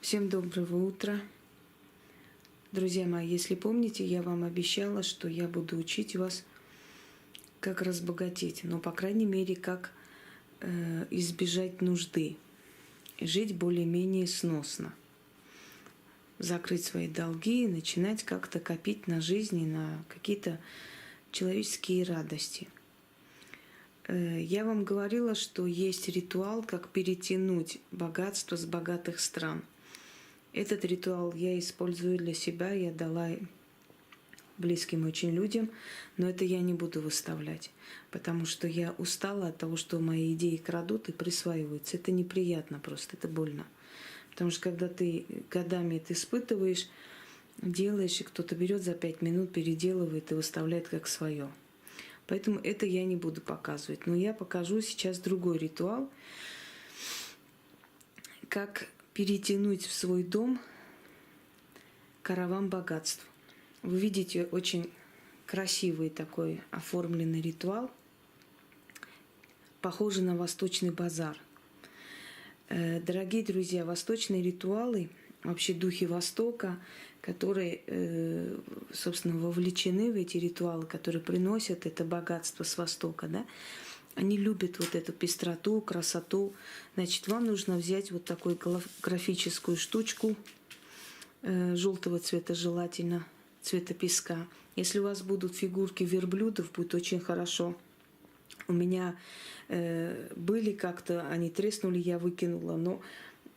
Всем доброго утра. Друзья мои, если помните, я вам обещала, что я буду учить вас, как разбогатеть, но, по крайней мере, как избежать нужды, жить более-менее сносно, закрыть свои долги и начинать как-то копить на жизнь и на какие-то человеческие радости. Я вам говорила, что есть ритуал, как перетянуть богатство с богатых стран. Этот ритуал я использую для себя, я дала близким очень людям, но это я не буду выставлять, потому что я устала от того, что мои идеи крадут и присваиваются. Это неприятно просто, это больно. Потому что когда ты годами это испытываешь, делаешь, и кто-то берет за 5 минут, переделывает и выставляет как свое. Поэтому это я не буду показывать. Но я покажу сейчас другой ритуал, как перетянуть в свой дом караван богатств. Вы видите очень красивый такой оформленный ритуал, похожий на восточный базар. Дорогие друзья, восточные ритуалы, вообще духи Востока, которые, собственно, вовлечены в эти ритуалы, которые приносят это богатство с Востока, да, они любят вот эту пестроту, красоту. Значит, вам нужно взять вот такую графическую штучку желтого цвета, желательно цвета песка. Если у вас будут фигурки верблюдов, будет очень хорошо. У меня были как-то, они треснули, я выкинула, но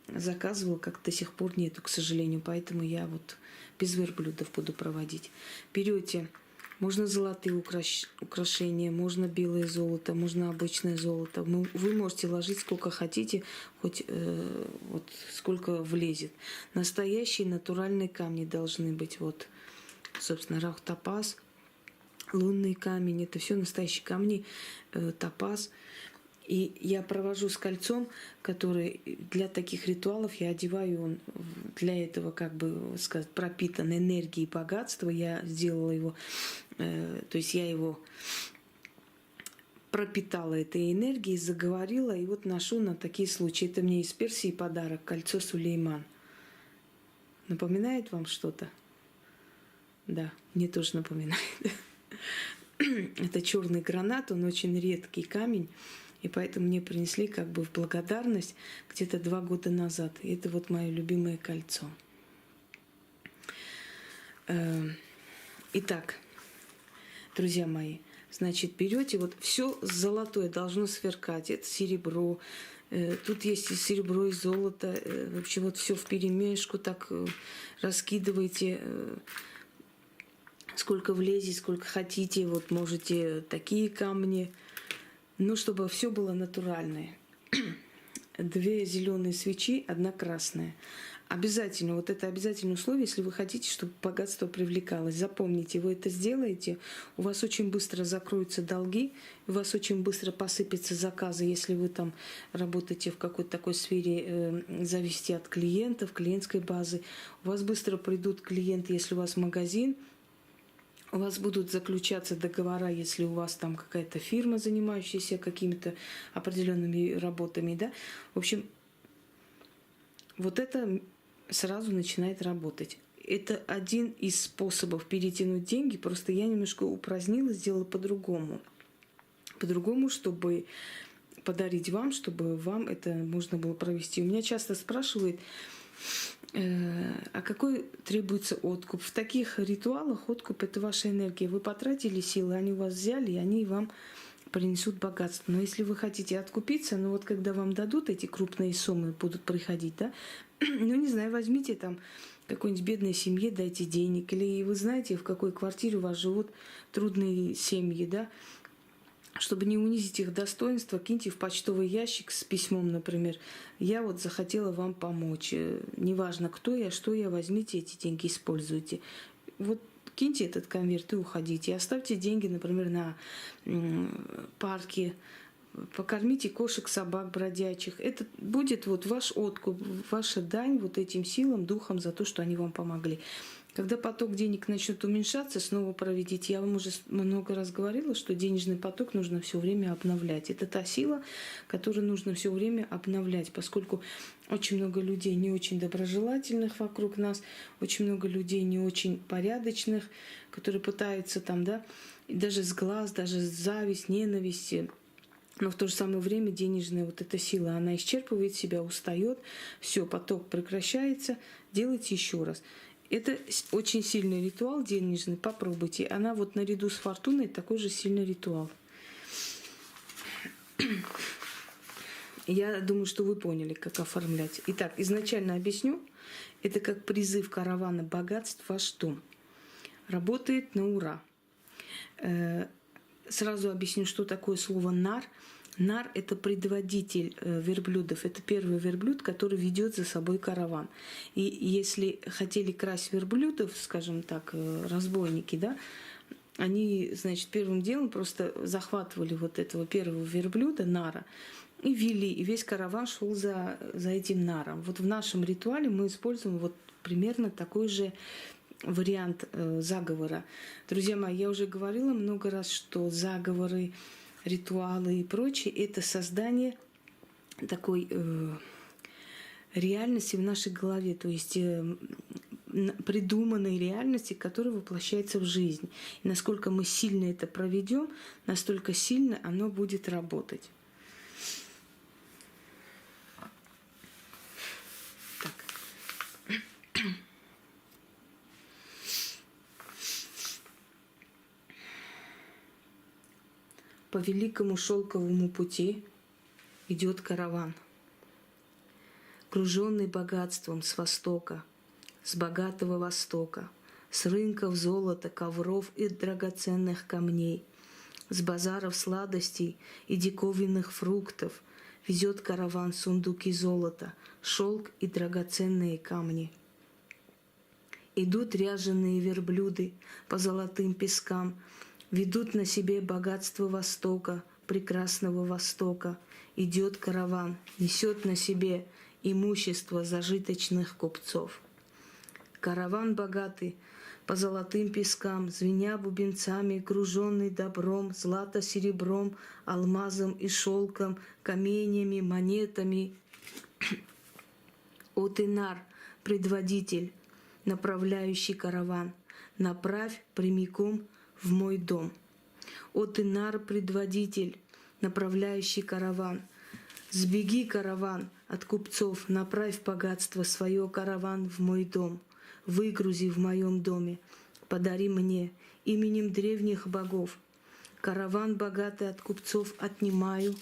заказывала, как до сих пор нету, к сожалению. Поэтому я вот без верблюдов буду проводить. Берете. Можно золотые украшения, можно белое золото, можно обычное золото. Вы можете ложить сколько хотите, хоть вот сколько влезет. Настоящие натуральные камни должны быть. Вот, собственно, рахтопаз, лунный камень. Это все настоящие камни, топаз. И я провожу с кольцом, который для таких ритуалов я одеваю, он для этого, как бы сказать, пропитан энергией богатства. Я сделала его, то есть я его пропитала этой энергией, заговорила, и вот ношу на такие случаи. Это мне из Персии подарок, кольцо Сулейман. Напоминает вам что-то? Да, мне тоже напоминает. Это черный гранат, он очень редкий камень. И поэтому мне принесли как бы в благодарность где-то 2 года назад. И это вот мое любимое кольцо. Итак, друзья мои, значит, берете вот все золотое должно сверкать. Это серебро. Тут есть и серебро, и золото. Вообще вот все вперемешку так раскидываете. Сколько влезет, сколько хотите. Вот можете такие камни. Ну, чтобы все было натуральное. 2 зеленые свечи, 1 красная. Обязательно, вот это обязательное условие, если вы хотите, чтобы богатство привлекалось. Запомните, вы это сделаете, у вас очень быстро закроются долги, у вас очень быстро посыпятся заказы, если вы там работаете в какой-то такой сфере, зависите от клиентов, клиентской базы. У вас быстро придут клиенты, если у вас магазин. У вас будут заключаться договора, если у вас там какая-то фирма, занимающаяся какими-то определенными работами, да. В общем, вот это сразу начинает работать. Это один из способов перетянуть деньги, просто я немножко упразднила, сделала по-другому. По-другому, чтобы подарить вам, чтобы вам это можно было провести. У меня часто спрашивают, а какой требуется откуп? В таких ритуалах откуп – это ваша энергия. Вы потратили силы, они у вас взяли, и они вам принесут богатство. Но если вы хотите откупиться, ну вот когда вам дадут эти крупные суммы, будут приходить, да, ну не знаю, возьмите там какой-нибудь бедной семье, дайте денег. Или вы знаете, в какой квартире у вас живут трудные семьи, да, чтобы не унизить их достоинство, киньте в почтовый ящик с письмом, например. Я вот захотела вам помочь. Неважно, кто я, что я, возьмите эти деньги, используйте. Вот киньте этот конверт и уходите. И оставьте деньги, например, на парке, покормите кошек, собак бродячих. Это будет вот ваш откуп, ваша дань вот этим силам, духам за то, что они вам помогли. Когда поток денег начнет уменьшаться, снова проведите. Я вам уже много раз говорила, что денежный поток нужно все время обновлять. Это та сила, которую нужно все время обновлять, поскольку очень много людей не очень доброжелательных вокруг нас, очень много людей не очень порядочных, которые пытаются там, да, даже с глаз, даже с зависть, ненависть. Но в то же самое время денежная вот эта сила, она исчерпывает себя, устает, все, поток прекращается, делайте еще раз. Это очень сильный ритуал денежный, попробуйте. Она вот наряду с фортуной такой же сильный ритуал. Я думаю, что вы поняли, как оформлять. Итак, изначально объясню. Это как призыв каравана богатств в ваш дом. Работает на ура. Сразу объясню, что такое слово «нар». Нар – это предводитель верблюдов. Это первый верблюд, который ведет за собой караван. И если хотели красть верблюдов, скажем так, разбойники, да, они, значит, первым делом просто захватывали вот этого первого верблюда, нара, и вели, и весь караван шел за этим наром. Вот в нашем ритуале мы используем вот примерно такой же вариант заговора. Друзья мои, я уже говорила много раз, что заговоры, ритуалы и прочее – это создание такой реальности в нашей голове, то есть придуманной реальности, которая воплощается в жизнь. И насколько мы сильно это проведем, настолько сильно оно будет работать. По великому шелковому пути идет караван, окруженный богатством с востока, с богатого востока, с рынков золота, ковров и драгоценных камней, с базаров сладостей и диковинных фруктов везет караван сундуки золота, шелк и драгоценные камни. Идут ряженые верблюды по золотым пескам, ведут на себе богатство Востока, прекрасного Востока. Идет караван, несет на себе имущество зажиточных купцов. Караван богатый по золотым пескам, звеня бубенцами, груженный добром, злато, серебром, алмазом и шелком, каменями, монетами. О ты, нар, предводитель, направляющий караван, направь прямиком в мой дом. О ты, нар, предводитель, направляющий караван, сбеги, караван, от купцов, направь богатство свое, караван, в мой дом, выгрузи в моем доме, подари мне именем древних богов. Караван богатый от купцов отнимаю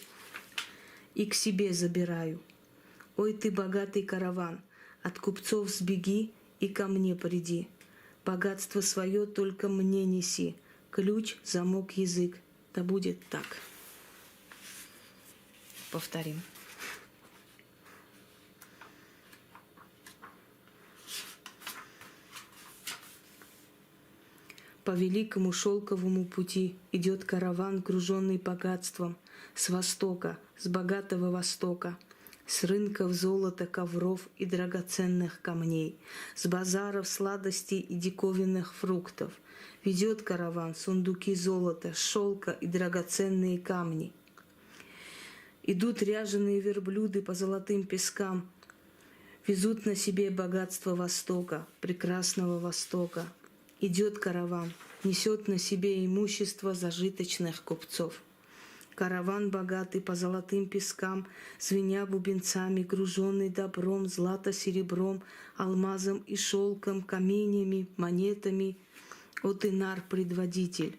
и к себе забираю. Ой ты, богатый караван, от купцов сбеги и ко мне приди. Богатство свое только мне неси, ключ, замок, язык. Да будет так. Повторим. По великому шелковому пути идет караван, груженный богатством, с востока, с богатого востока, с рынков золота, ковров и драгоценных камней, с базаров сладостей и диковинных фруктов. Ведет караван сундуки золота, шелка и драгоценные камни. Идут ряженые верблюды по золотым пескам, везут на себе богатство Востока, прекрасного Востока. Идет караван, несет на себе имущество зажиточных купцов. Караван богатый по золотым пескам, звеня бубенцами, груженный добром, злато, серебром, алмазом и шелком, каменями, монетами. О ты, нар, предводитель,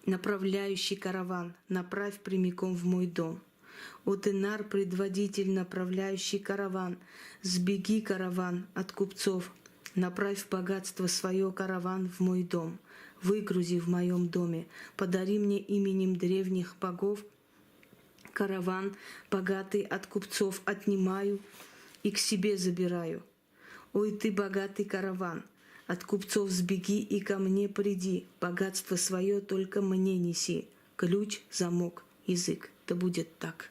направляющий караван, направь прямиком в мой дом. О ты, нар, предводитель, направляющий караван, сбеги, караван, от купцов, направь богатство свое, караван, в мой дом, выгрузи в моем доме, подари мне именем древних богов. Караван богатый от купцов отнимаю и к себе забираю. Ой ты, богатый караван, от купцов сбеги и ко мне приди, богатство свое только мне неси, ключ, замок, язык. Да будет так.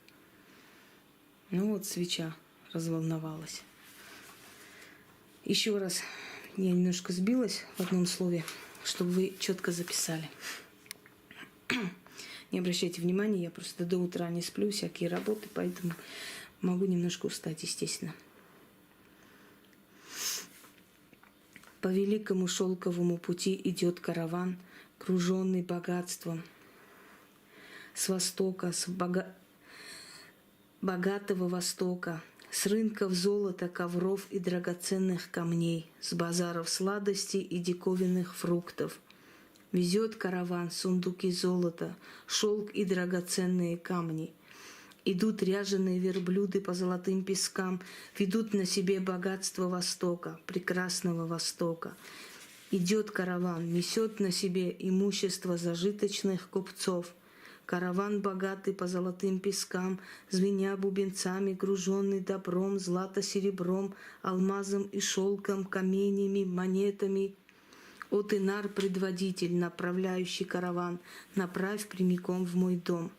Ну вот свеча разволновалась. Еще раз, я немножко сбилась в одном слове, чтобы вы четко записали. Не обращайте внимания, я просто до утра не сплю, всякие работы, поэтому могу немножко устать, естественно. По великому шелковому пути идет караван, груженный богатством. С востока, богатого востока, с рынков золота, ковров и драгоценных камней, с базаров сладостей и диковинных фруктов. Везет караван сундуки золота, шелк и драгоценные камни. Идут ряженые верблюды по золотым пескам, ведут на себе богатство Востока, прекрасного Востока. Идет караван, несет на себе имущество зажиточных купцов. Караван богатый по золотым пескам, звеня бубенцами, груженный добром, злато-серебром, алмазом и шелком, каменями, монетами. О ты, нар, предводитель, направляющий караван, направь прямиком в мой дом.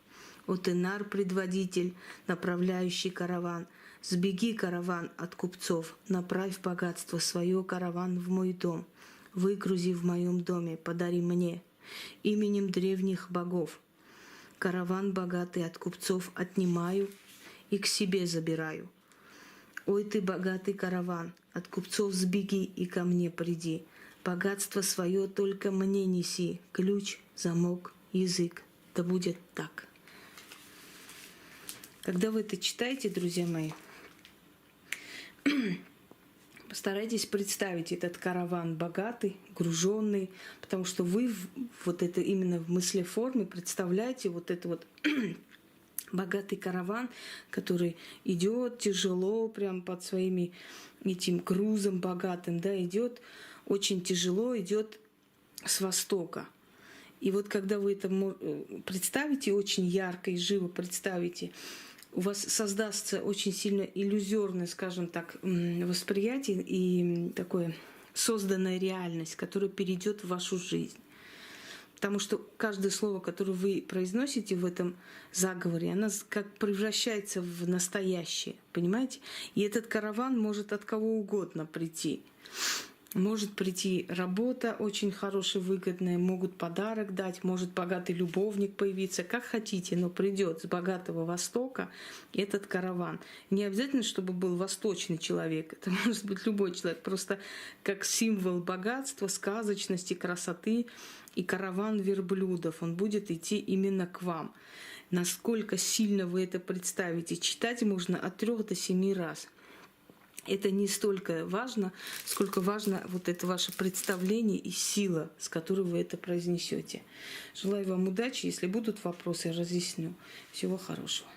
О ты, нар, предводитель, направляющий караван, сбеги, караван, от купцов, направь богатство свое, караван, в мой дом. Выгрузи в моем доме, подари мне, именем древних богов. Караван богатый от купцов отнимаю и к себе забираю. Ой ты, богатый караван, от купцов сбеги и ко мне приди. Богатство свое только мне неси, ключ, замок, язык. Да будет так. Когда вы это читаете, друзья мои, постарайтесь представить этот караван богатый, груженный, потому что вы вот это именно в мыслеформе представляете вот это вот богатый караван, который идет тяжело, прям под своими этим грузом богатым, да, идет очень тяжело, идет с востока. И вот когда вы это представите, очень ярко и живо представите, у вас создастся очень сильно иллюзорное, скажем так, восприятие и такое созданная реальность, которая перейдет в вашу жизнь. Потому что каждое слово, которое вы произносите в этом заговоре, оно как превращается в настоящее, понимаете? И этот караван может от кого угодно прийти. Может прийти работа очень хорошая, выгодная, могут подарок дать, может богатый любовник появиться, как хотите, но придет с богатого Востока этот караван. Не обязательно, чтобы был восточный человек, это может быть любой человек, просто как символ богатства, сказочности, красоты. И караван верблюдов, он будет идти именно к вам. Насколько сильно вы это представите, читать можно от 3 до 7 раз. Это не столько важно, сколько важно вот это ваше представление и сила, с которой вы это произнесете. Желаю вам удачи. Если будут вопросы, я разъясню. Всего хорошего.